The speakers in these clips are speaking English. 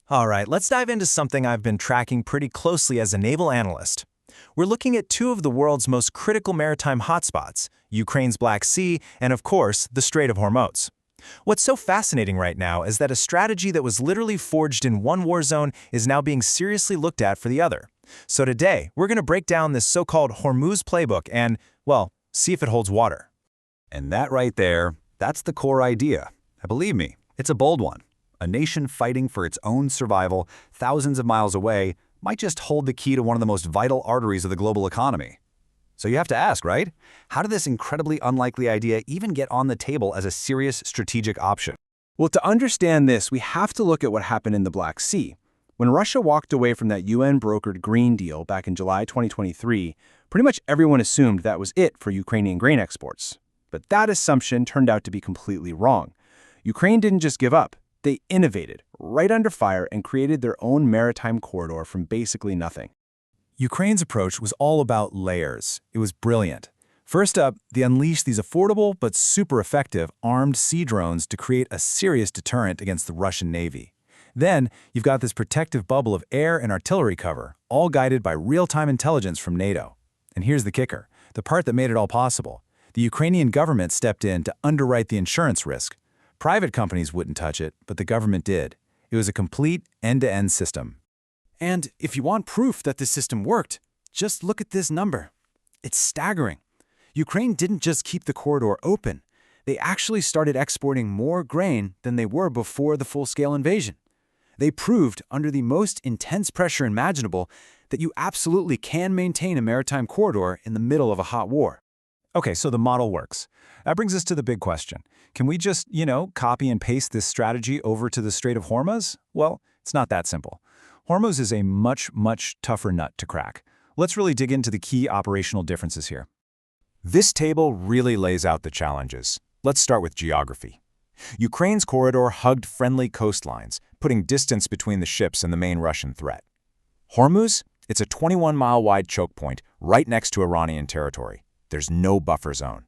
All right, let's dive into something I've been tracking pretty closely as a naval analyst. We're looking at two of the world's most critical maritime hotspots, Ukraine's Black Sea and, of course, the Strait of Hormuz. What's so fascinating right now is that a strategy that was literally forged in one war zone is now being seriously looked at for the other. So today, we're going to break down this so-called Hormuz Playbook and, well, see if it holds water. And that right there, that's the core idea. And believe me, it's a bold one. A nation fighting for its own survival thousands of miles away might just hold the key to one of the most vital arteries of the global economy. So you have to ask, right? How did this incredibly unlikely idea even get on the table as a serious strategic option? Well, to understand this, we have to look at what happened in the Black Sea. When Russia walked away from that UN-brokered Green Deal back in July 2023, pretty much everyone assumed that was it for Ukrainian grain exports. But that assumption turned out to be completely wrong. Ukraine didn't just give up. They innovated right under fire and created their own maritime corridor from basically nothing. Ukraine's approach was all about layers. It was brilliant. First up, they unleashed these affordable but super effective armed sea drones to create a serious deterrent against the Russian Navy. Then, you've got this protective bubble of air and artillery cover, all guided by real-time intelligence from NATO. And here's the kicker, the part that made it all possible. The Ukrainian government stepped in to underwrite the insurance risk. Private companies wouldn't touch it, but the government did. It was a complete end-to-end system. And if you want proof that this system worked, just look at this number. It's staggering. Ukraine didn't just keep the corridor open. They actually started exporting more grain than they were before the full-scale invasion. They proved, under the most intense pressure imaginable, that you absolutely can maintain a maritime corridor in the middle of a hot war. Okay, so the model works. That brings us to the big question. Can we just, copy and paste this strategy over to the Strait of Hormuz? Well, it's not that simple. Hormuz is a much, much tougher nut to crack. Let's really dig into the key operational differences here. This table really lays out the challenges. Let's start with geography. Ukraine's corridor hugged friendly coastlines, putting distance between the ships and the main Russian threat. Hormuz? It's a 21-mile-wide choke point right next to Iranian territory. There's no buffer zone.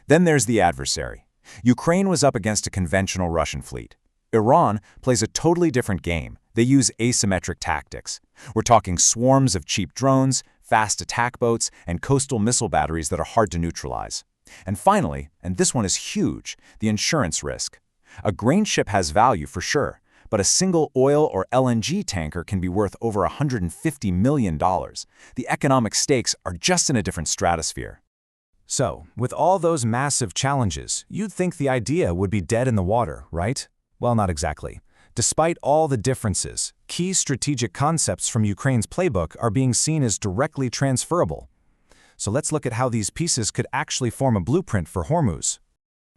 Then there's the adversary. Ukraine was up against a conventional Russian fleet. Iran plays a totally different game. They use asymmetric tactics. We're talking swarms of cheap drones, fast attack boats, and coastal missile batteries that are hard to neutralize. And finally, and this one is huge, the insurance risk. A grain ship has value for sure, but a single oil or LNG tanker can be worth over $150 million. The economic stakes are just in a different stratosphere. So, with all those massive challenges, you'd think the idea would be dead in the water, right? Well, not exactly. Despite all the differences, key strategic concepts from Ukraine's playbook are being seen as directly transferable. So let's look at how these pieces could actually form a blueprint for Hormuz.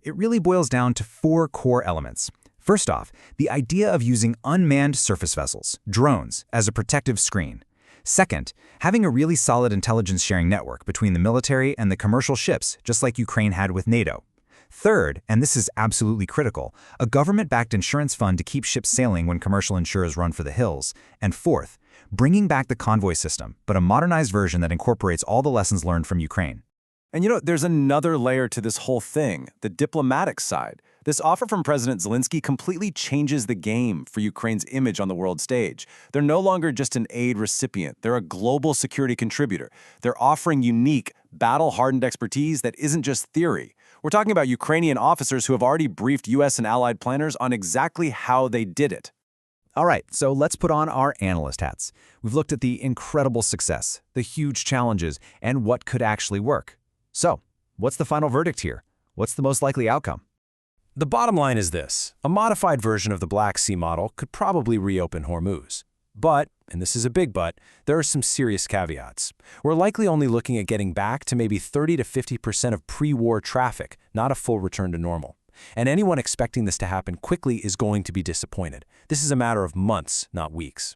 It really boils down to four core elements. First off, the idea of using unmanned surface vessels, drones, as a protective screen. Second, having a really solid intelligence-sharing network between the military and the commercial ships, just like Ukraine had with NATO. Third, and this is absolutely critical, a government-backed insurance fund to keep ships sailing when commercial insurers run for the hills. And fourth, bringing back the convoy system, but a modernized version that incorporates all the lessons learned from Ukraine. And there's another layer to this whole thing, the diplomatic side. This offer from President Zelensky completely changes the game for Ukraine's image on the world stage. They're no longer just an aid recipient. They're a global security contributor. They're offering unique, battle-hardened expertise that isn't just theory. We're talking about Ukrainian officers who have already briefed U.S. and allied planners on exactly how they did it. All right, so let's put on our analyst hats. We've looked at the incredible success, the huge challenges, and what could actually work. So, what's the final verdict here? What's the most likely outcome? The bottom line is this. A modified version of the Black Sea model could probably reopen Hormuz. But, and this is a big but, there are some serious caveats. We're likely only looking at getting back to maybe 30 to 50% of pre-war traffic, not a full return to normal. And anyone expecting this to happen quickly is going to be disappointed. This is a matter of months, not weeks.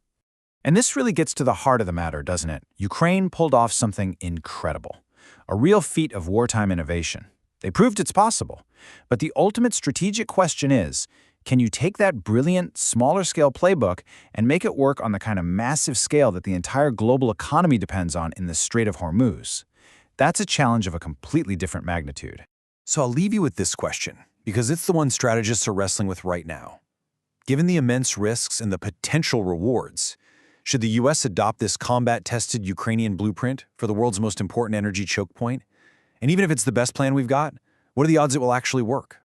And this really gets to the heart of the matter, doesn't it? Ukraine pulled off something incredible. A real feat of wartime innovation. They proved it's possible. But the ultimate strategic question is, can you take that brilliant, smaller-scale playbook and make it work on the kind of massive scale that the entire global economy depends on in the Strait of Hormuz? That's a challenge of a completely different magnitude. So I'll leave you with this question, because it's the one strategists are wrestling with right now. Given the immense risks and the potential rewards, should the U.S. adopt this combat-tested Ukrainian blueprint for the world's most important energy choke point? And even if it's the best plan we've got, what are the odds it will actually work?